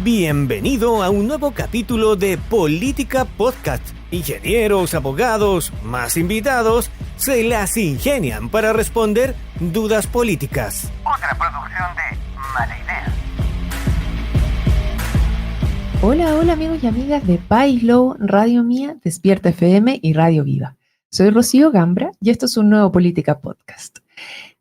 Bienvenido a un nuevo capítulo de Política Podcast. Ingenieros, abogados, más invitados, se las ingenian para responder dudas políticas. Otra producción de Mala Idea. Hola amigos y amigas de País Lobo, Radio Mía, Despierta FM y Radio Viva. Soy Rocío Gambra y esto es un nuevo Política Podcast.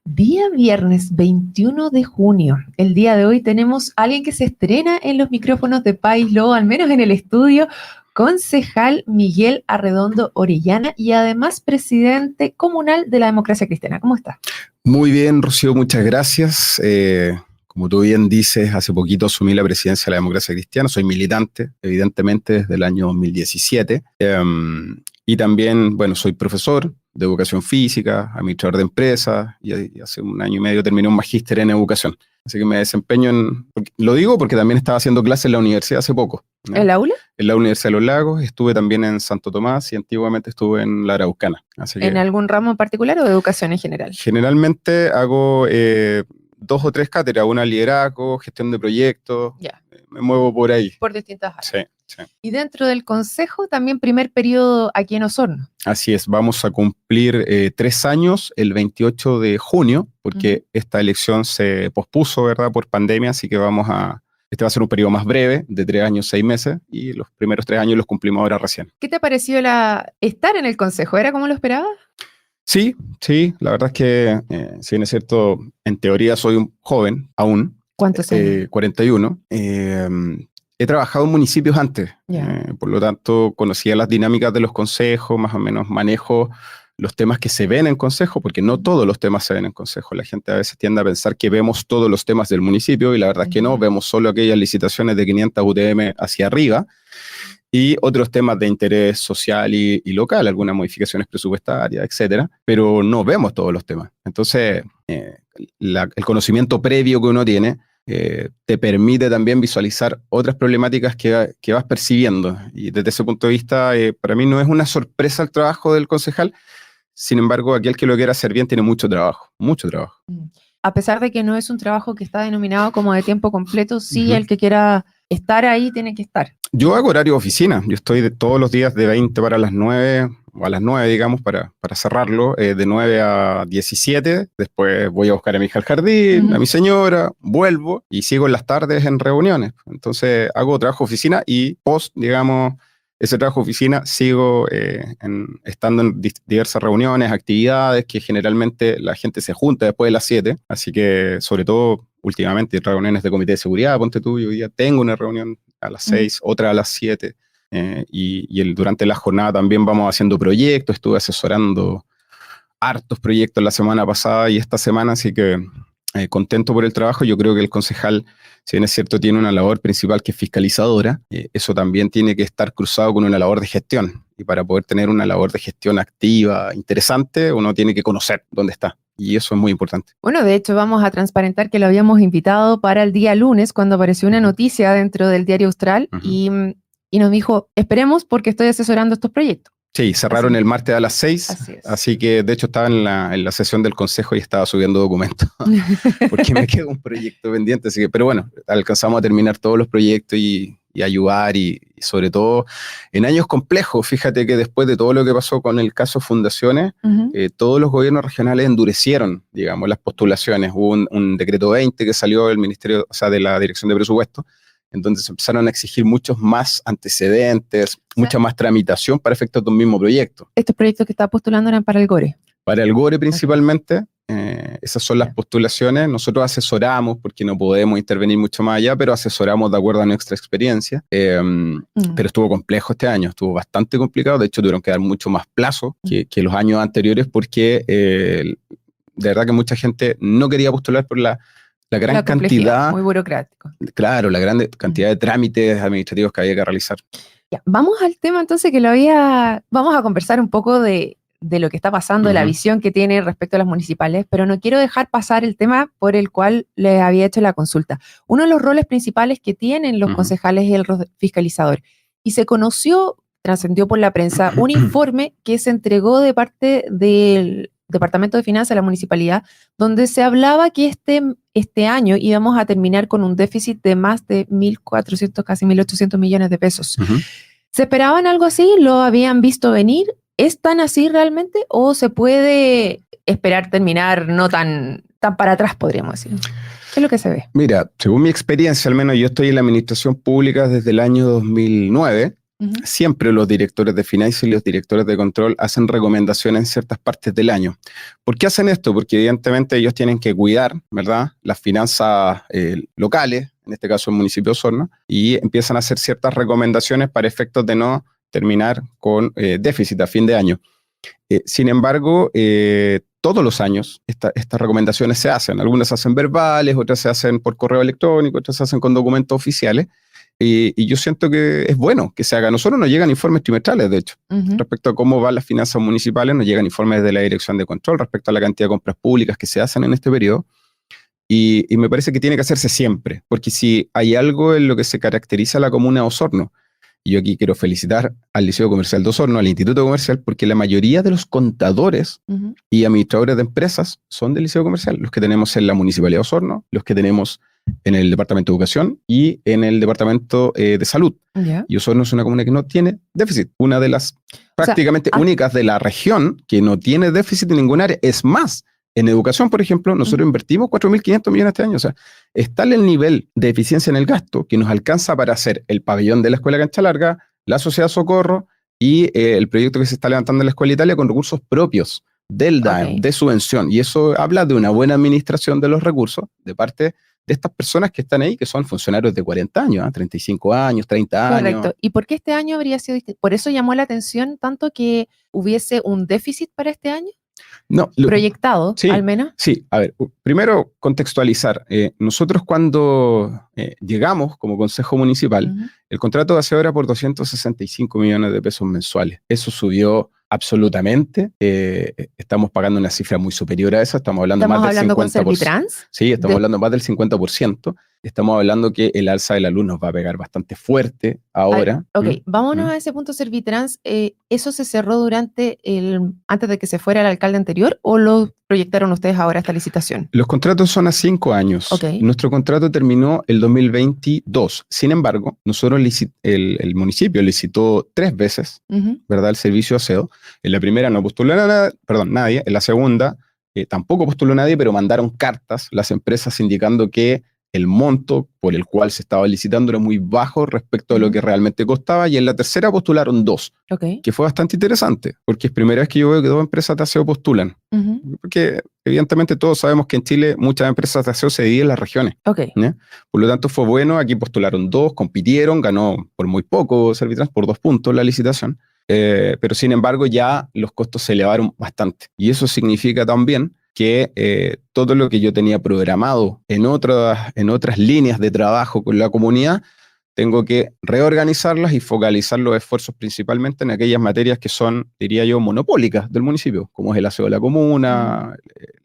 Día viernes 21 de junio. El día de hoy tenemos a alguien que se estrena en los micrófonos de País Lobo, al menos en el estudio, concejal Miguel Arredondo Orellana y además presidente comunal de la Democracia Cristiana. ¿Cómo está? Muy bien, Rocío, muchas gracias. Como tú bien dices, hace poquito asumí la presidencia de la Democracia Cristiana. Soy militante, evidentemente, desde el año 2017. Y también, bueno, soy profesor de educación física, administrador de empresas, y hace un año y medio terminé un magíster en educación. Así que me desempeño lo digo porque también estaba haciendo clases en la universidad hace poco, ¿no? ¿El aula? En la Universidad de los Lagos, estuve también en Santo Tomás y antiguamente estuve en la Araucana. Así que, ¿En algún ramo en particular o de educación en general? generalmente hago 2 o 3 cátedras, una liderazgo, gestión de proyectos, Ya. Me muevo por ahí. Por distintas áreas. Sí. Y dentro del consejo, también primer periodo aquí en Osorno. Así es, vamos a cumplir 3 años el 28 de junio, porque esta elección se pospuso, ¿verdad?, por pandemia, así que este va a ser un periodo más breve, de 3 años, 6 meses, y los primeros 3 años los cumplimos ahora recién. ¿Qué te ha parecido estar en el consejo? ¿Era como lo esperabas? Sí, la verdad es que, si bien es cierto, en teoría soy un joven aún. ¿Cuántos años? 41. He trabajado en municipios antes, por lo tanto conocía las dinámicas de los consejos, más o menos manejo los temas que se ven en consejo, porque no todos los temas se ven en consejo. La gente a veces tiende a pensar que vemos todos los temas del municipio y la verdad es que no, vemos solo aquellas licitaciones de 500 UTM hacia arriba y otros temas de interés social y local, algunas modificaciones presupuestarias, etcétera, pero no vemos todos los temas. Entonces, el conocimiento previo que uno tiene te permite también visualizar otras problemáticas que vas percibiendo. Y desde ese punto de vista, para mí no es una sorpresa el trabajo del concejal. Sin embargo, aquel que lo quiera hacer bien tiene mucho trabajo, mucho trabajo. A pesar de que no es un trabajo que está denominado como de tiempo completo, sí, el que quiera estar ahí tiene que estar. Yo hago horario de oficina. Yo estoy todos los días de 20 para las 9, o a las 9, digamos, para cerrarlo, de 9 a 17. Después voy a buscar a mi hija al jardín, a mi señora, vuelvo y sigo en las tardes en reuniones. Entonces hago trabajo de oficina y digamos, ese trabajo de oficina sigo estando en diversas reuniones, actividades que generalmente la gente se junta después de las 7. Así que, sobre todo, últimamente, reuniones de comité de seguridad, ponte tú, yo ya tengo una reunión a las 6, otra a las 7. Durante la jornada también vamos haciendo proyectos. Estuve asesorando hartos proyectos la semana pasada y esta semana, así que contento por el trabajo. Yo creo que el concejal, si bien es cierto, tiene una labor principal que es fiscalizadora, eso también tiene que estar cruzado con una labor de gestión. Y para poder tener una labor de gestión activa, interesante, uno tiene que conocer dónde está. Y eso es muy importante. Bueno, de hecho, vamos a transparentar que lo habíamos invitado para el día lunes, cuando apareció una noticia dentro del Diario Austral, y nos dijo, esperemos porque estoy asesorando estos proyectos. Sí, cerraron el martes a las 6, así que de hecho estaba en la sesión del consejo y estaba subiendo documentos, porque me quedó un proyecto pendiente, así que, pero bueno, alcanzamos a terminar todos los proyectos y ayudar y sobre todo en años complejos. Fíjate que después de todo lo que pasó con el caso Fundaciones, todos los gobiernos regionales endurecieron, digamos, las postulaciones. Hubo un decreto 20 que salió del Ministerio, o sea, de la Dirección de Presupuesto, entonces empezaron a exigir muchos más antecedentes, mucha más tramitación para efectos de un mismo proyecto. Estos proyectos que estaba postulando eran para el GORE. Para el GORE principalmente, esas son las postulaciones. Nosotros asesoramos, porque no podemos intervenir mucho más allá, pero asesoramos de acuerdo a nuestra experiencia. Pero estuvo complejo este año, estuvo bastante complicado. De hecho, tuvieron que dar mucho más plazo que los años anteriores, porque de verdad que mucha gente no quería postular por la gran cantidad, muy burocrático. Claro, la gran cantidad de trámites administrativos que había que realizar. Ya, vamos al tema entonces vamos a conversar un poco de lo que está pasando, de la visión que tiene respecto a las municipales, pero no quiero dejar pasar el tema por el cual les había hecho la consulta. Uno de los roles principales que tienen los concejales es el rol fiscalizador. Y se conoció, trascendió por la prensa, un informe que se entregó de parte del Departamento de Finanzas de la Municipalidad, donde se hablaba que este año íbamos a terminar con un déficit de más de 1.400, casi 1.800 millones de pesos. Ujú. ¿Se esperaban algo así? ¿Lo habían visto venir? ¿Es tan así realmente? ¿O se puede esperar terminar no tan para atrás, podríamos decir? ¿Qué es lo que se ve? Mira, según mi experiencia, al menos yo estoy en la administración pública desde el año 2009. Siempre los directores de finanzas y los directores de control hacen recomendaciones en ciertas partes del año. ¿Por qué hacen esto? Porque evidentemente ellos tienen que cuidar, ¿verdad?, las finanzas locales, en este caso el municipio de Osorno, y empiezan a hacer ciertas recomendaciones para efectos de no terminar con déficit a fin de año. Sin embargo, todos los años estas recomendaciones se hacen. Algunas se hacen verbales, otras se hacen por correo electrónico, otras se hacen con documentos oficiales. Y yo siento que es bueno que se haga. A nosotros nos llegan informes trimestrales, de hecho, respecto a cómo van las finanzas municipales, nos llegan informes de la Dirección de Control respecto a la cantidad de compras públicas que se hacen en este periodo. Y me parece que tiene que hacerse siempre, porque si hay algo en lo que se caracteriza a la comuna de Osorno, y yo aquí quiero felicitar al Liceo Comercial de Osorno, al Instituto Comercial, porque la mayoría de los contadores y administradores de empresas son del Liceo Comercial, los que tenemos en la Municipalidad de Osorno, los que tenemos en el Departamento de Educación y en el Departamento de Salud. Yeah. Y Osorno es una comuna que no tiene déficit, una de las prácticamente únicas de la región que no tiene déficit en ningún área. Es más, en educación, por ejemplo, nosotros invertimos 4.500 millones este año. O sea, está el nivel de eficiencia en el gasto que nos alcanza para hacer el pabellón de la Escuela Cancha Larga, la Sociedad Socorro y el proyecto que se está levantando en la Escuela Italia con recursos propios del DAEM, de subvención. Y eso habla de una buena administración de los recursos de parte de estas personas que están ahí, que son funcionarios de 40 años, 35 años, 30 años. Correcto. ¿Y por qué este año habría sido distinto? ¿Por eso llamó la atención tanto que hubiese un déficit para este año? No, ¿Proyectado, sí, al menos? Sí, a ver, primero contextualizar. Nosotros cuando llegamos como Consejo Municipal, el contrato de aseo era por 265 millones de pesos mensuales. Eso subió absolutamente. Estamos pagando una cifra muy superior a esa. Estamos hablando más del 50%. ¿Con Servitrans? Sí, estamos hablando más del 50%. Estamos hablando que el alza de la luz nos va a pegar bastante fuerte ahora. Vámonos a ese punto Servitrans. ¿Eso se cerró antes de que se fuera el alcalde anterior o lo proyectaron ustedes ahora esta licitación? Los contratos son a 5 años. Nuestro contrato terminó el 2022. Sin embargo, nosotros el municipio licitó 3 veces, ¿verdad?, el servicio de aseo. En la primera no postuló nadie. En la segunda tampoco postuló nadie, pero mandaron cartas las empresas indicando que el monto por el cual se estaba licitando era muy bajo respecto a lo que realmente costaba, y en la tercera postularon 2, que fue bastante interesante, porque es primera vez que yo veo que 2 empresas de aseo postulan, porque evidentemente todos sabemos que en Chile muchas empresas de aseo se dividen en las regiones. Por lo tanto fue bueno, aquí postularon 2, compitieron, ganó por muy poco Servitrans, por 2 puntos la licitación, pero sin embargo ya los costos se elevaron bastante, y eso significa también que todo lo que yo tenía programado en otras líneas de trabajo con la comunidad, tengo que reorganizarlas y focalizar los esfuerzos principalmente en aquellas materias que son, diría yo, monopólicas del municipio, como es el aseo de la comuna,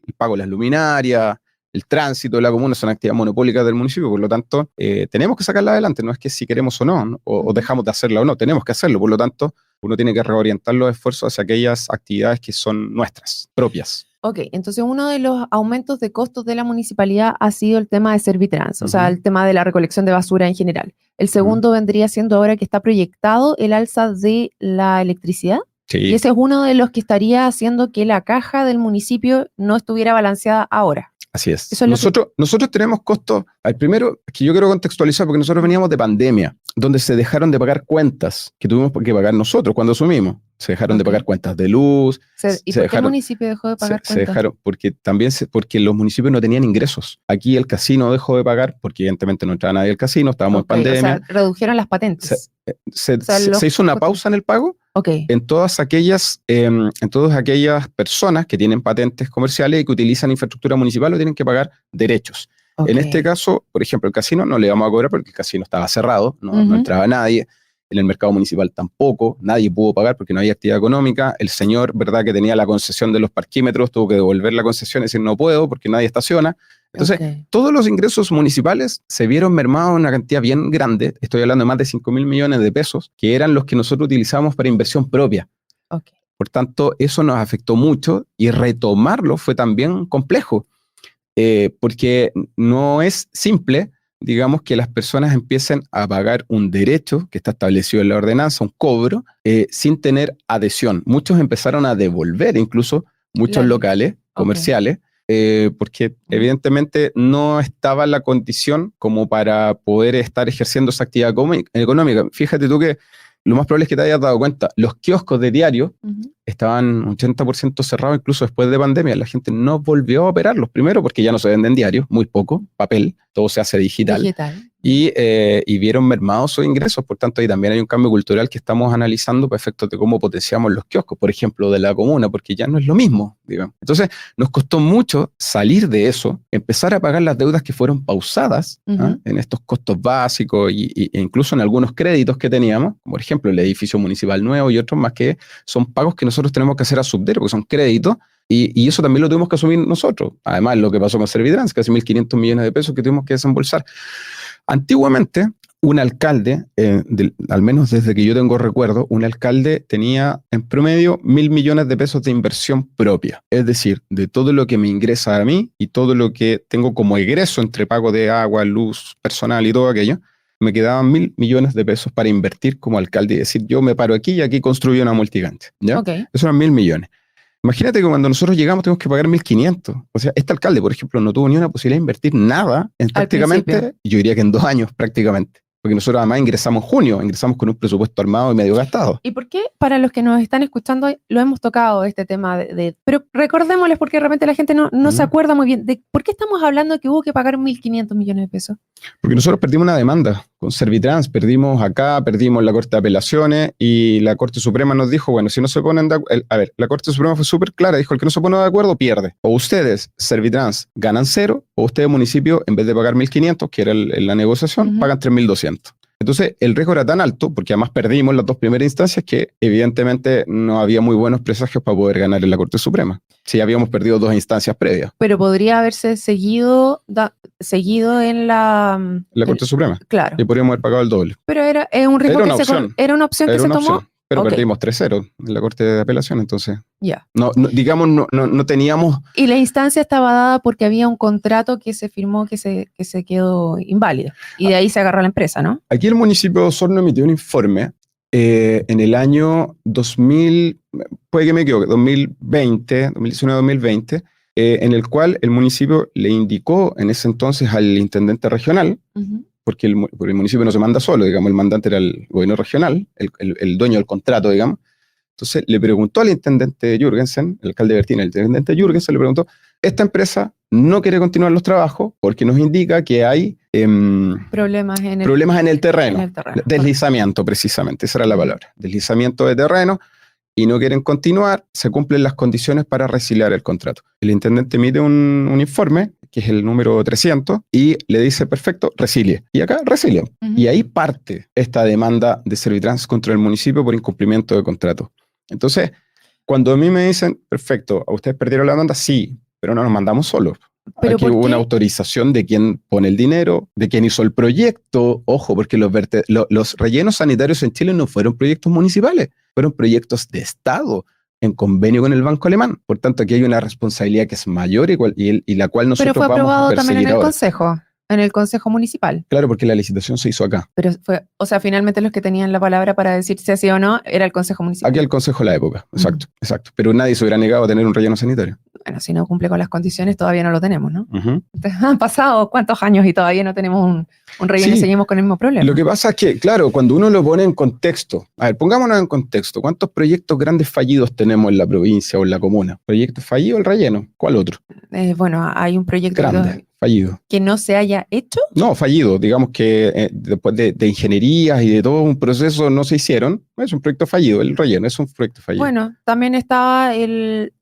el pago de las luminarias, el tránsito de la comuna, son actividades monopólicas del municipio. Por lo tanto, tenemos que sacarla adelante. No es que si queremos o no, o dejamos de hacerla o no, tenemos que hacerlo. Por lo tanto, uno tiene que reorientar los esfuerzos hacia aquellas actividades que son nuestras, propias. Entonces uno de los aumentos de costos de la municipalidad ha sido el tema de Servitrans, o sea, el tema de la recolección de basura en general. El segundo vendría siendo ahora que está proyectado el alza de la electricidad. Sí. Y ese es uno de los que estaría haciendo que la caja del municipio no estuviera balanceada ahora. Así es. Nosotros tenemos costos. Primero, es que yo quiero contextualizar porque nosotros veníamos de pandemia, donde se dejaron de pagar cuentas que tuvimos que pagar nosotros cuando asumimos. Se dejaron de pagar cuentas de luz. ¿Y por qué el municipio dejó de pagar cuentas? Se dejaron porque los municipios no tenían ingresos. Aquí el casino dejó de pagar porque evidentemente no entraba nadie al casino, estábamos en pandemia. O sea, redujeron las patentes. Se hizo una pausa en el pago. En todas aquellas personas que tienen patentes comerciales y que utilizan infraestructura municipal o tienen que pagar derechos. En este caso, por ejemplo, el casino no le vamos a cobrar porque el casino estaba cerrado, no entraba nadie. En el mercado municipal tampoco, nadie pudo pagar porque no había actividad económica. El señor, ¿verdad?, que tenía la concesión de los parquímetros, tuvo que devolver la concesión y decir no puedo porque nadie estaciona. Entonces, todos los ingresos municipales se vieron mermados en una cantidad bien grande. Estoy hablando de más de 5.000 millones de pesos, que eran los que nosotros utilizamos para inversión propia. Por tanto, eso nos afectó mucho y retomarlo fue también complejo, porque no es simple, digamos, que las personas empiecen a pagar un derecho que está establecido en la ordenanza, un cobro, sin tener adhesión. Muchos empezaron a devolver, incluso muchos locales comerciales, porque evidentemente no estaba la condición como para poder estar ejerciendo esa actividad económica. Fíjate tú que lo más probable es que te hayas dado cuenta, los kioscos de diario estaban 80% cerrados incluso después de pandemia. La gente no volvió a operarlos, primero porque ya no se venden diarios, muy poco, papel, todo se hace digital. Y vieron mermados sus ingresos. Por tanto, ahí también hay un cambio cultural que estamos analizando para efectos de cómo potenciamos los kioscos, por ejemplo, de la comuna, porque ya no es lo mismo, digamos. Entonces, nos costó mucho salir de eso, empezar a pagar las deudas que fueron pausadas en estos costos básicos e incluso en algunos créditos que teníamos, por ejemplo, el edificio municipal nuevo y otros más, que son pagos que nosotros tenemos que hacer a subdero, porque son créditos, y eso también lo tuvimos que asumir nosotros. Además, lo que pasó con Servitrans, casi 1.500 millones de pesos que tuvimos que desembolsar. Antiguamente, un alcalde, al menos desde que yo tengo recuerdo, un alcalde tenía en promedio 1.000 millones de pesos de inversión propia. Es decir, de todo lo que me ingresa a mí y todo lo que tengo como egreso entre pago de agua, luz, personal y todo aquello, me quedaban 1.000 millones de pesos para invertir como alcalde y decir, yo me paro aquí y aquí construyo una multigante. ¿Ya? Eso eran 1.000 millones. Imagínate que cuando nosotros llegamos tenemos que pagar 1.500. O sea, este alcalde, por ejemplo, no tuvo ni una posibilidad de invertir nada en prácticamente, yo diría que en 2 años prácticamente. Porque nosotros además ingresamos en junio, ingresamos con un presupuesto armado y medio gastado. ¿Y por qué, para los que nos están escuchando, lo hemos tocado este tema pero recordémosles, porque de repente la gente no se acuerda muy bien, de por qué estamos hablando de que hubo que pagar 1.500 millones de pesos? Porque nosotros perdimos una demanda con Servitrans, perdimos acá, perdimos la Corte de Apelaciones y la Corte Suprema nos dijo, bueno, si no se ponen de acuerdo, a ver, la Corte Suprema fue súper clara, dijo, el que no se pone de acuerdo pierde. O ustedes, Servitrans, ganan 0, o ustedes, municipio, en vez de pagar 1.500, que era la negociación, pagan 3.200. Entonces, el riesgo era tan alto, porque además perdimos las 2 primeras instancias, que evidentemente no había muy buenos presagios para poder ganar en la Corte Suprema. Si habíamos perdido 2 instancias previas. Pero podría haberse seguido en la Corte Suprema. Claro. Y podríamos haber pagado el doble. Pero era un riesgo era una opción que se tomó. Pero perdimos 3-0 en la Corte de Apelación, entonces. Ya. No, no teníamos. Y la instancia estaba dada porque había un contrato que se firmó que se quedó inválido. Y de ahí se agarró la empresa, ¿no? Aquí el municipio de Osorno emitió un informe en el año 2000, puede que me equivoque, 2019-2020, en el cual el municipio le indicó en ese entonces al intendente regional, porque el municipio no se manda solo, digamos, el mandante era el gobierno regional, el dueño del contrato, digamos. Entonces le preguntó al intendente Jürgensen, el alcalde Bertín, el intendente Jürgensen le preguntó, esta empresa no quiere continuar los trabajos porque nos indica que hay problemas en el terreno. Deslizamiento, precisamente, esa era la palabra, deslizamiento de terreno, y no quieren continuar, se cumplen las condiciones para resiliar el contrato. El intendente emite un informe, que es el número 300, y le dice, perfecto, resilie. Y acá resilien. Y ahí parte esta demanda de Servitrans contra el municipio por incumplimiento de contrato. Entonces, cuando a mí me dicen, perfecto, ¿a ustedes perdieron la demanda? Sí, pero no nos mandamos solos. Aquí hubo una autorización de quién pone el dinero, de quién hizo el proyecto. Ojo, porque los rellenos sanitarios en Chile no fueron proyectos municipales, fueron proyectos de Estado en convenio con el Banco Alemán. Por tanto, aquí hay una responsabilidad que es mayor y la cual nosotros vamos a perseguir ahora. Pero fue aprobado también en el Consejo Municipal. Claro, porque la licitación se hizo acá. Pero finalmente los que tenían la palabra para decir si sí o no era el Consejo Municipal. Aquí el Consejo de la época, exacto. Pero nadie se hubiera negado a tener un relleno sanitario. Bueno, si no cumple con las condiciones, todavía no lo tenemos, ¿no? Entonces, han pasado cuántos años y todavía no tenemos un relleno y seguimos con el mismo problema. Lo que pasa es que, claro, cuando uno lo pone en contexto, a ver, pongámonos en contexto, ¿cuántos proyectos grandes fallidos tenemos en la provincia o en la comuna? ¿Proyecto fallido el relleno? ¿Cuál otro? Bueno, hay un proyecto grande. Fallido. ¿Que no se haya hecho? No, fallido. Digamos que después de ingenierías y de todo un proceso no se hicieron. Es un proyecto fallido. El relleno es un proyecto fallido. Bueno, también estaba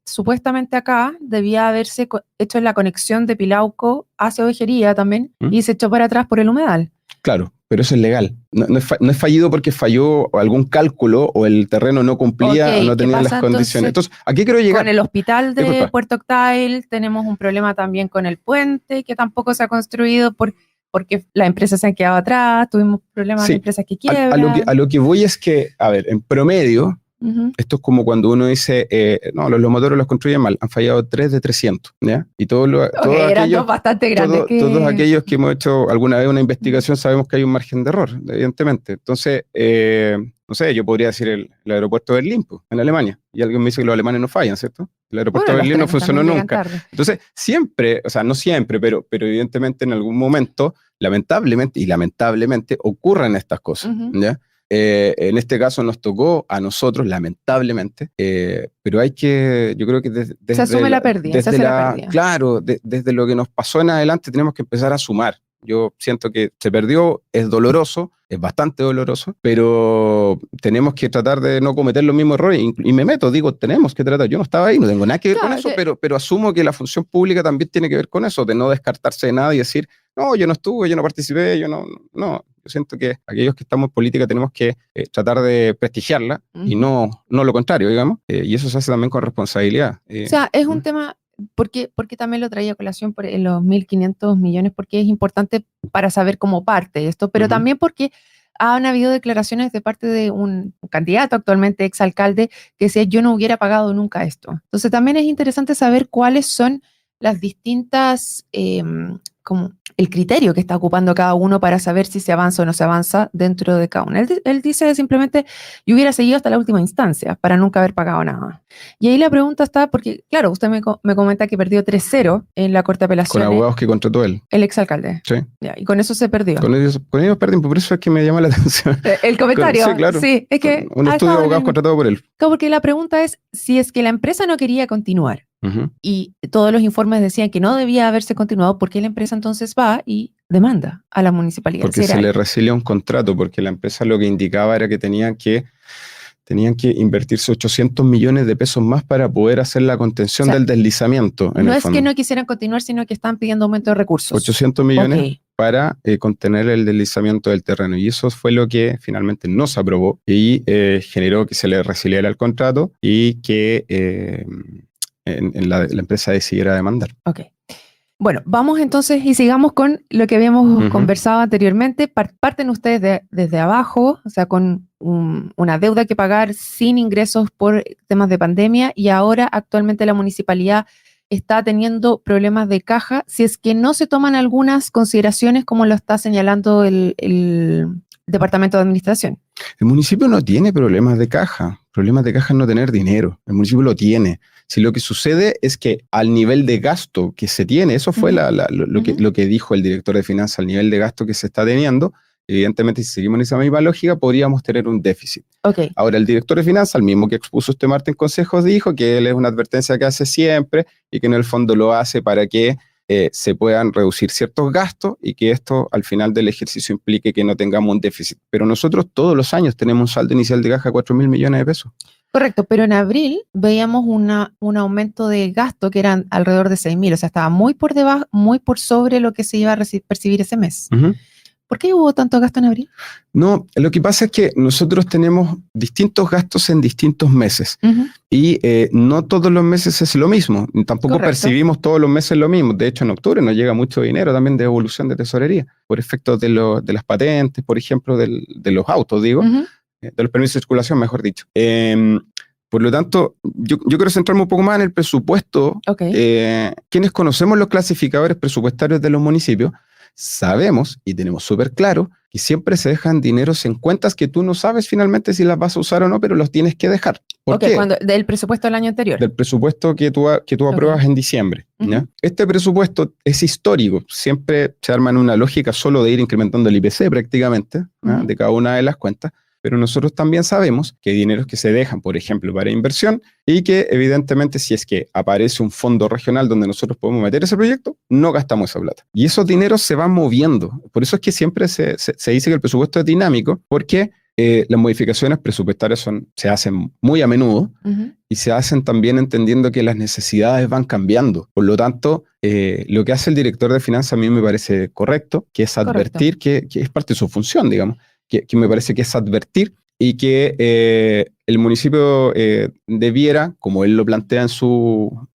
supuestamente acá, debía haberse hecho la conexión de Pilauco hacia Ovejería también y se echó para atrás por el humedal. Claro, pero eso es legal. No es fallido porque falló algún cálculo o el terreno no cumplía o no tenía las condiciones. Entonces, ¿a qué quiero llegar? Con el hospital de Puerto Octay tenemos un problema también con el puente, que tampoco se ha construido porque las empresas se han quedado atrás, tuvimos problemas de empresas que quiebran. A lo que voy es que, a ver, en promedio, Ujú. Esto es como cuando uno dice, no, los motores los construyen mal, han fallado 3 de 300, ¿ya? Y todos Eran aquellos, dos bastante grandes todos aquellos que hemos hecho alguna vez una investigación sabemos que hay un margen de error, evidentemente. Entonces, no sé, yo podría decir el aeropuerto de Berlín, pues, en Alemania, y alguien me dice que los alemanes no fallan, ¿cierto? El aeropuerto Bueno, de los Berlín no trenes funcionó también llegan nunca. tarde. Entonces, siempre, o sea, no siempre, pero evidentemente en algún momento, lamentablemente, ocurren estas cosas, Ujú. ¿ya? En este caso nos tocó a nosotros, lamentablemente, pero yo creo que Se asume la pérdida, se hace la pérdida. claro, desde lo que nos pasó en adelante tenemos que empezar a sumar. Yo siento que se perdió, es doloroso, es bastante doloroso, pero tenemos que tratar de no cometer los mismos errores. Y me meto, digo, tenemos que tratar. Yo no estaba ahí, no tengo nada que ver Claro, con eso, pero asumo que la función pública también tiene que ver con eso, de no descartarse de nada y decir, no, yo no estuve, yo no participé, yo no. Yo siento que aquellos que estamos en política tenemos que tratar de prestigiarla y no lo contrario, digamos. Y eso se hace también con responsabilidad. O sea, es un tema, porque también lo traía a colación por los 1.500 millones, porque es importante para saber cómo parte esto, pero también porque han habido declaraciones de parte de un candidato, actualmente exalcalde, que decía yo no hubiera pagado nunca esto. Entonces también es interesante saber cuáles son las distintas, como el criterio que está ocupando cada uno para saber si se avanza o no se avanza dentro de cada uno. Él dice simplemente, yo hubiera seguido hasta la última instancia para nunca haber pagado nada. Y ahí la pregunta está, porque claro, usted me comenta que perdió 3-0 en la Corte de Con Apelaciones. abogados que contrató él. El exalcalde. Sí. Ya, y con eso se perdió. Con ellos perdimos, por eso es que me llama la atención. El comentario. Sí, claro. Sí, es que Un estudio de abogados contratado por él. Porque la pregunta es, si es que la empresa no quería continuar, y todos los informes decían que no debía haberse continuado, ¿por qué la empresa entonces va y demanda a la municipalidad? Porque se le resilia un contrato, porque la empresa lo que indicaba era que tenían que invertirse 800 millones de pesos más para poder hacer la contención del deslizamiento. No es que no quisieran continuar, sino que están pidiendo aumento de recursos. 800 millones para contener el deslizamiento del terreno. Y eso fue lo que finalmente no se aprobó y generó que se le resiliera el contrato y que la empresa decidiera demandar. Ok. Bueno, vamos entonces y sigamos con lo que habíamos conversado anteriormente. Parten ustedes desde abajo, o sea, con una deuda que pagar sin ingresos por temas de pandemia, y ahora actualmente la municipalidad está teniendo problemas de caja si es que no se toman algunas consideraciones como lo está señalando el Departamento de Administración. El municipio no tiene problemas de caja. Problemas de caja es no tener dinero. El municipio lo tiene. Si lo que sucede es que al nivel de gasto que se tiene, eso fue lo que dijo el director de finanzas, al nivel de gasto que se está teniendo, evidentemente si seguimos en esa misma lógica podríamos tener un déficit. Okay. Ahora el director de finanzas, el mismo que expuso este martes en consejos, dijo que él es una advertencia que hace siempre y que en el fondo lo hace para que se puedan reducir ciertos gastos y que esto al final del ejercicio implique que no tengamos un déficit. Pero nosotros todos los años tenemos un saldo inicial de caja de 4.000 millones de pesos. Correcto, pero en abril veíamos un aumento de gasto que eran alrededor de 6.000, o sea, estaba muy por debajo, muy por sobre lo que se iba a percibir ese mes. ¿Por qué hubo tanto gasto en abril? No, lo que pasa es que nosotros tenemos distintos gastos en distintos meses y no todos los meses es lo mismo, tampoco percibimos todos los meses lo mismo. De hecho, en octubre nos llega mucho dinero también de evolución de tesorería por efectos de las patentes, por ejemplo, de los autos, digo, de los permisos de circulación, mejor dicho. Por lo tanto, yo quiero centrarme un poco más en el presupuesto. Quienes conocemos los clasificadores presupuestarios de los municipios, sabemos y tenemos súper claro que siempre se dejan dineros en cuentas que tú no sabes finalmente si las vas a usar o no, pero los tienes que dejar. ¿Por qué? Del presupuesto del año anterior. Del presupuesto que tú apruebas en diciembre. ¿Ya? Este presupuesto es histórico, siempre se arma en una lógica solo de ir incrementando el IPC prácticamente, de cada una de las cuentas. Pero nosotros también sabemos que hay dineros que se dejan, por ejemplo, para inversión y que evidentemente si es que aparece un fondo regional donde nosotros podemos meter ese proyecto, no gastamos esa plata. Y esos dineros se van moviendo. Por eso es que siempre se dice que el presupuesto es dinámico, porque las modificaciones presupuestarias se hacen muy a menudo y se hacen también entendiendo que las necesidades van cambiando. Por lo tanto, lo que hace el director de finanzas a mí me parece correcto, que es advertir que es parte de su función, digamos. Que me parece que es advertir y que el municipio debiera, como él lo plantea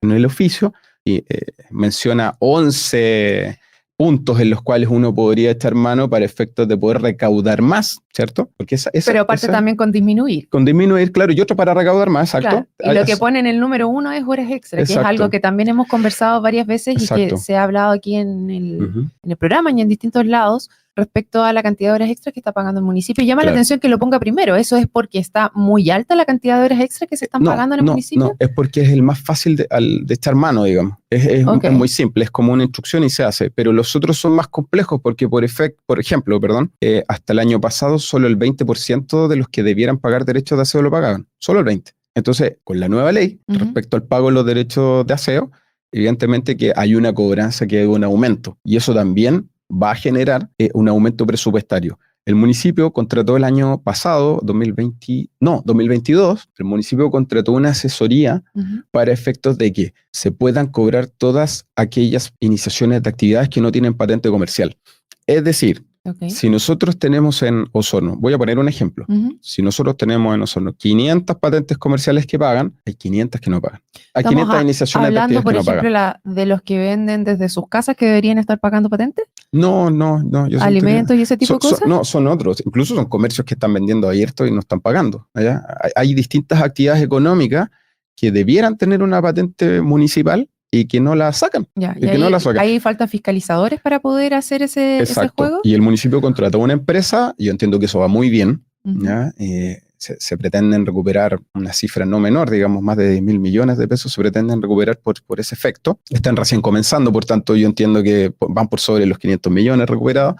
en el oficio, y menciona 11 puntos en los cuales uno podría echar mano para efectos de poder recaudar más, ¿cierto? Porque pero aparte también con disminuir. Con disminuir, claro, y otro para recaudar más, exacto. Claro. Y lo que ponen en el número 1 es horas extra, Exacto. que es algo que también hemos conversado varias veces Exacto. y que se ha hablado aquí en el, Ujú. en el programa y en distintos lados respecto a la cantidad de horas extras que está pagando el municipio. Y llama la Claro. atención que lo ponga primero. ¿Eso es porque está muy alta la cantidad de horas extras que se están pagando en el municipio? No, es porque es el más fácil de echar mano, digamos. Es muy simple, es como una instrucción y se hace, pero los otros son más complejos porque por ejemplo, hasta el año pasado solo el 20% de los que debieran pagar derechos de aseo lo pagaban, solo el 20%. Entonces, con la nueva ley, respecto al pago de los derechos de aseo, evidentemente que hay una cobranza que hay un aumento, y eso también va a generar un aumento presupuestario. El municipio contrató el año pasado, 2022, el municipio contrató una asesoría para efectos de que se puedan cobrar todas aquellas iniciaciones de actividades que no tienen patente comercial. Es decir, si nosotros tenemos en Osorno, voy a poner un ejemplo, si nosotros tenemos en Osorno 500 patentes comerciales que pagan, hay 500 que no pagan. Hay 500 iniciaciones de actividades que no pagan. Por ejemplo, de los que venden desde sus casas que deberían estar pagando patentes. No. ¿Alimentos y ese tipo de cosas? No, son otros. Incluso son comercios que están vendiendo abiertos y no están pagando. ¿Ya? Hay distintas actividades económicas que debieran tener una patente municipal y que no la sacan. Ahí faltan fiscalizadores para poder hacer ese juego. Y el municipio contrató una empresa, y yo entiendo que eso va muy bien. ¿Ya? Se pretenden recuperar una cifra no menor, digamos más de 10.000 millones de pesos se pretenden recuperar por ese efecto. Están recién comenzando, por tanto yo entiendo que van por sobre los 500 millones recuperados,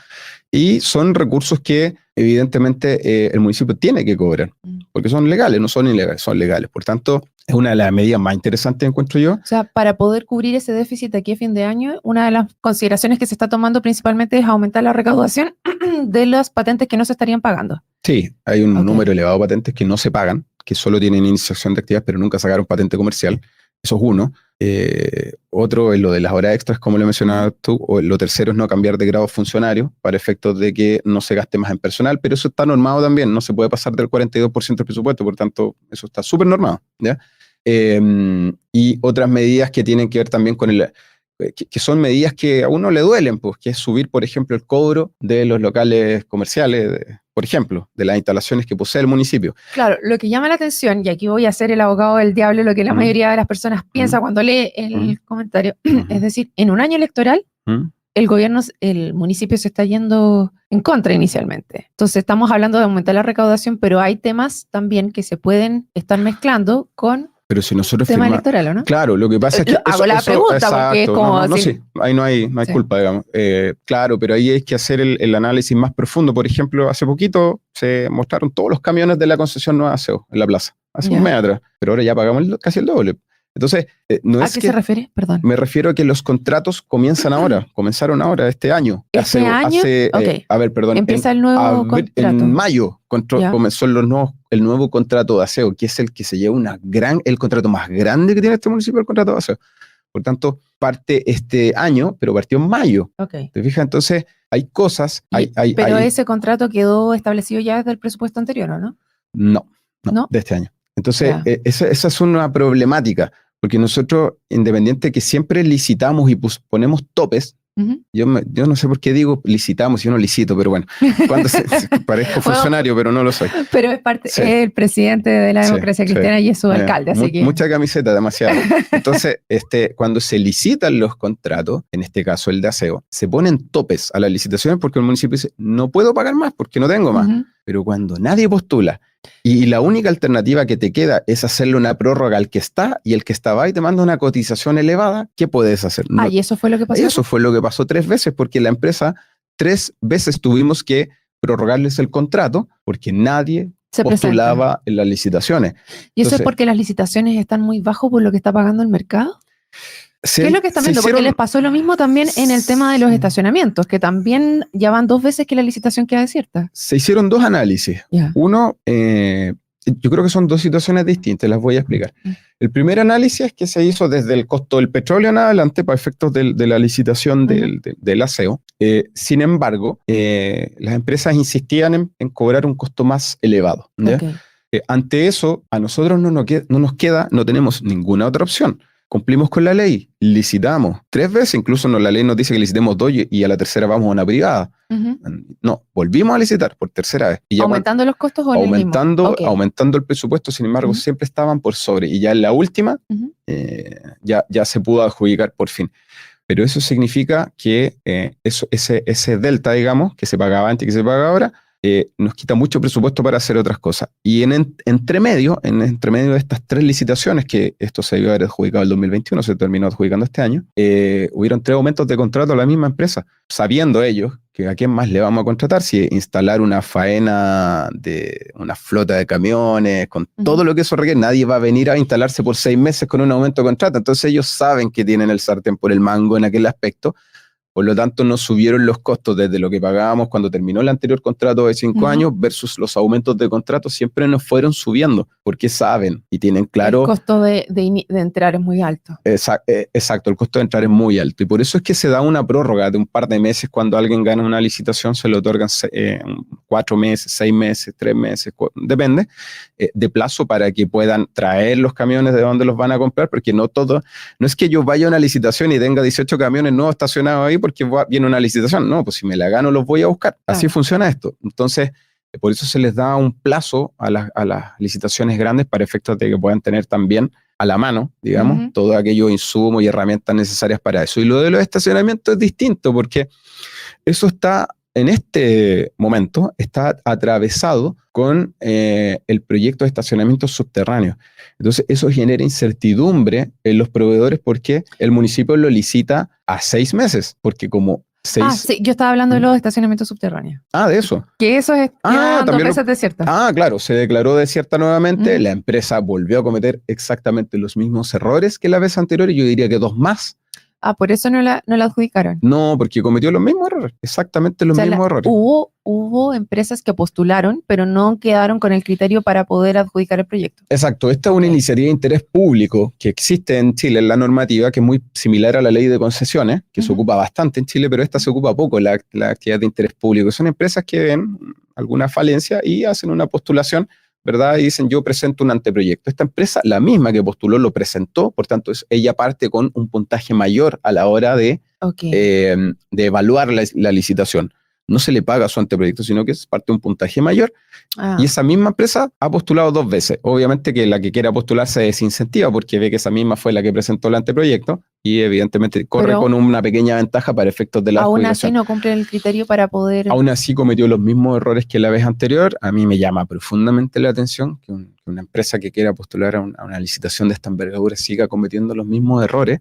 y son recursos que evidentemente el municipio tiene que cobrar, porque son legales, no son ilegales, son legales. Por tanto, es una de las medidas más interesantes, encuentro yo. O sea, para poder cubrir ese déficit de aquí a fin de año, una de las consideraciones que se está tomando principalmente es aumentar la recaudación de las patentes que no se estarían pagando. Sí, hay un número elevado de patentes que no se pagan, que solo tienen iniciación de actividades, pero nunca sacaron patente comercial. Eso es uno. Otro es lo de las horas extras, como lo mencionabas tú. O lo tercero es no cambiar de grado funcionario para efectos de que no se gaste más en personal, pero eso está normado también. No se puede pasar del 42% del presupuesto, por tanto, eso está súper normado, ¿ya? Y otras medidas que tienen que ver también con que son medidas que a uno le duelen, pues, que es subir, por ejemplo, el cobro de los locales comerciales, por ejemplo, de las instalaciones que posee el municipio. Claro, lo que llama la atención, y aquí voy a ser el abogado del diablo, lo que la mayoría de las personas piensa cuando lee el comentario, es decir, en un año electoral, el municipio se está yendo en contra inicialmente. Entonces estamos hablando de aumentar la recaudación, pero hay temas también que se pueden estar mezclando con pero si nosotros tema electoral, ¿o no? Claro, lo que pasa es que hago la pregunta exacto, porque es como sí, ahí no hay culpa, digamos. Claro, pero ahí hay que hacer el análisis más profundo. Por ejemplo, hace poquito se mostraron todos los camiones de la concesión Nueva Aseo en la plaza, hace un mes atrás, pero ahora ya pagamos casi el doble. Entonces, ¿A qué se refiere? Perdón. Me refiero a que los contratos comenzaron ahora, este año. ¿Este año? Empieza el nuevo contrato. En mayo comenzó el nuevo contrato de aseo, que es el que se lleva el contrato más grande que tiene este municipio, el contrato de aseo. Por tanto, parte este año, pero partió en mayo. ¿Te fijas? Entonces, hay cosas... Pero ese contrato quedó establecido ya desde el presupuesto anterior, ¿o no? No, de este año. Entonces, esa es una problemática, porque nosotros, independiente que siempre licitamos y ponemos topes, yo no sé por qué digo licitamos, yo no licito, pero bueno, cuando parezco funcionario, pero no lo soy. Pero es el presidente de la democracia cristiana y es su alcalde, así que... Mucha camiseta, demasiado. Entonces, cuando se licitan los contratos, en este caso el de aseo, se ponen topes a las licitaciones porque el municipio dice, no puedo pagar más porque no tengo más. Pero cuando nadie postula y la única alternativa que te queda es hacerle una prórroga al que está, y el que estaba ahí te manda una cotización elevada, ¿qué puedes hacer? ¿Y eso fue lo que pasó? Eso fue lo que pasó 3 veces, porque la empresa 3 veces tuvimos que prorrogarles el contrato porque nadie postulaba en las licitaciones. ¿Y eso es porque las licitaciones están muy bajo por lo que está pagando el mercado? ¿Qué es lo que están viendo? Porque les pasó lo mismo también en el tema de los estacionamientos, que también ya van 2 veces que la licitación queda desierta. Se hicieron 2 análisis. Uno, yo creo que son 2 situaciones distintas, las voy a explicar. El primer análisis es que se hizo desde el costo del petróleo en adelante para efectos de la licitación del aseo. Sin embargo, las empresas insistían en cobrar un costo más elevado. Ante eso, a nosotros no tenemos ninguna otra opción. cumplimos con la ley, licitamos 3 veces, incluso la ley nos dice que licitemos 2 y a la tercera vamos a una privada. No, volvimos a licitar por tercera vez. Y ya ¿aumentando los costos o aumentando el presupuesto, sin embargo, siempre estaban por sobre. Y ya en la última, ya se pudo adjudicar por fin. Pero eso significa que ese delta, digamos, que se pagaba antes y que se paga ahora, nos quita mucho presupuesto para hacer otras cosas. Y en entre medio de estas 3 licitaciones, que esto se debió haber adjudicado el 2021, se terminó adjudicando este año, hubieron 3 aumentos de contrato a la misma empresa, sabiendo ellos que a quién más le vamos a contratar, si instalar una faena de una flota de camiones, con todo lo que eso requiere. Nadie va a venir a instalarse por 6 meses con un aumento de contrato. Entonces ellos saben que tienen el sartén por el mango en aquel aspecto. Por lo tanto, nos subieron los costos desde lo que pagábamos cuando terminó el anterior contrato de 5 años versus los aumentos de contrato, siempre nos fueron subiendo, porque saben y tienen claro... El costo de entrar es muy alto. Exacto, el costo de entrar es muy alto. Y por eso es que se da una prórroga de un par de meses. Cuando alguien gana una licitación, se le otorgan 4 meses, 6 meses, 3 meses, depende, de plazo para que puedan traer los camiones de donde los van a comprar, porque no es que yo vaya a una licitación y tenga 18 camiones nuevos estacionados ahí porque viene una licitación. No, pues si me la gano los voy a buscar. Así funciona esto. Entonces, por eso se les da un plazo a las licitaciones grandes para efectos de que puedan tener también a la mano, digamos, todos aquellos insumos y herramientas necesarias para eso. Y lo de los estacionamientos es distinto porque eso está, en este momento, está atravesado con el proyecto de estacionamientos subterráneos. Entonces, eso genera incertidumbre en los proveedores porque el municipio lo licita a 6 meses, porque como 6... sí, yo estaba hablando de los estacionamientos subterráneos. De eso. Que eso es también 2 veces desierta. Claro, se declaró desierta nuevamente, la empresa volvió a cometer exactamente los mismos errores que la vez anterior, y yo diría que 2 más. Por eso no la adjudicaron. No, porque cometió los mismos errores, exactamente los mismos errores. Hubo empresas que postularon, pero no quedaron con el criterio para poder adjudicar el proyecto. Exacto, esta es una iniciativa de interés público que existe en Chile, en la normativa, que es muy similar a la ley de concesiones, que se ocupa bastante en Chile, pero esta se ocupa poco, la actividad de interés público. Son empresas que ven alguna falencia y hacen una postulación, ¿verdad? Y dicen, yo presento un anteproyecto. Esta empresa, la misma que postuló, lo presentó, por tanto, ella parte con un puntaje mayor a la hora de evaluar la licitación. No se le paga su anteproyecto, sino que es parte de un puntaje mayor. Y esa misma empresa ha postulado 2 veces. Obviamente que la que quiera postular se desincentiva porque ve que esa misma fue la que presentó el anteproyecto y evidentemente corre con una pequeña ventaja para efectos de la adjudicación. Aún así no cumple el criterio para poder... Aún así cometió los mismos errores que la vez anterior. A mí me llama profundamente la atención que una empresa que quiera postular a una licitación de esta envergadura siga cometiendo los mismos errores.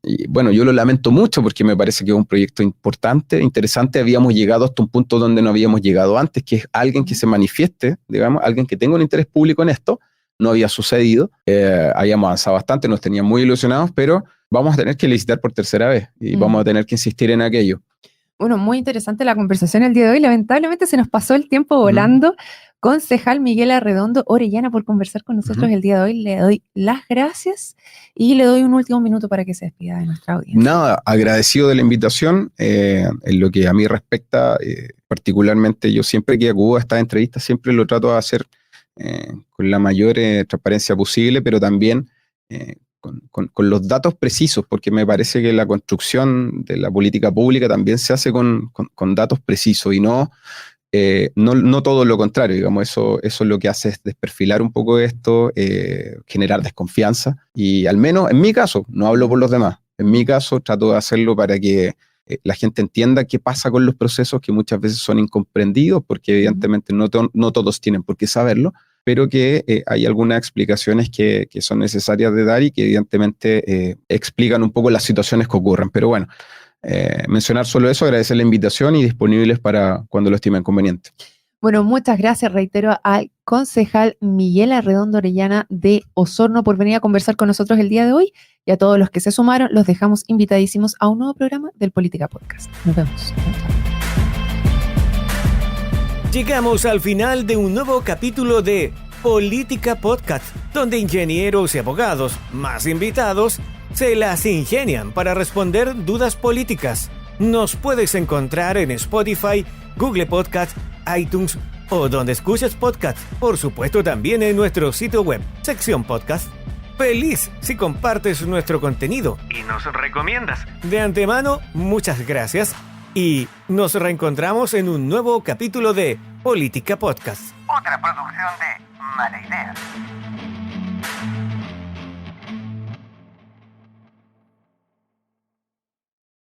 Y bueno, yo lo lamento mucho porque me parece que es un proyecto importante, interesante. Habíamos llegado hasta un punto donde no habíamos llegado antes, que es alguien que se manifieste, digamos, alguien que tenga un interés público en esto. No había sucedido, habíamos avanzado bastante, nos tenían muy ilusionados, pero vamos a tener que licitar por tercera vez y vamos a tener que insistir en aquello. Bueno, muy interesante la conversación el día de hoy. Lamentablemente se nos pasó el tiempo volando. Concejal Miguel Arredondo Orellana, por conversar con nosotros el día de hoy. Le doy las gracias y le doy un último minuto para que se despida de nuestra audiencia. Nada, agradecido de la invitación. En lo que a mí respecta, particularmente yo siempre que acudo a estas entrevistas siempre lo trato de hacer con la mayor transparencia posible, pero también con los datos precisos, porque me parece que la construcción de la política pública también se hace con datos precisos y no todo lo contrario, digamos. Eso es lo que hace es desperfilar un poco esto, generar desconfianza, y al menos en mi caso, no hablo por los demás, en mi caso trato de hacerlo para que la gente entienda qué pasa con los procesos que muchas veces son incomprendidos, porque evidentemente no todos tienen por qué saberlo, pero que hay algunas explicaciones que son necesarias de dar y que evidentemente explican un poco las situaciones que ocurren. Pero bueno, mencionar solo eso, agradecer la invitación y disponibles para cuando lo estimen conveniente. Bueno, muchas gracias, reitero, al concejal Miguel Arredondo Orellana de Osorno por venir a conversar con nosotros el día de hoy, y a todos los que se sumaron los dejamos invitadísimos a un nuevo programa del Política Podcast. Nos vemos. Llegamos al final de un nuevo capítulo de Política Podcast, donde ingenieros y abogados, más invitados, se las ingenian para responder dudas políticas. Nos puedes encontrar en Spotify, Google Podcast, iTunes o donde escuches podcast. Por supuesto, también en nuestro sitio web, sección podcast. feliz si compartes nuestro contenido y nos recomiendas. De antemano, muchas gracias y nos reencontramos en un nuevo capítulo de Política Podcast. Otra producción de Mala Idea.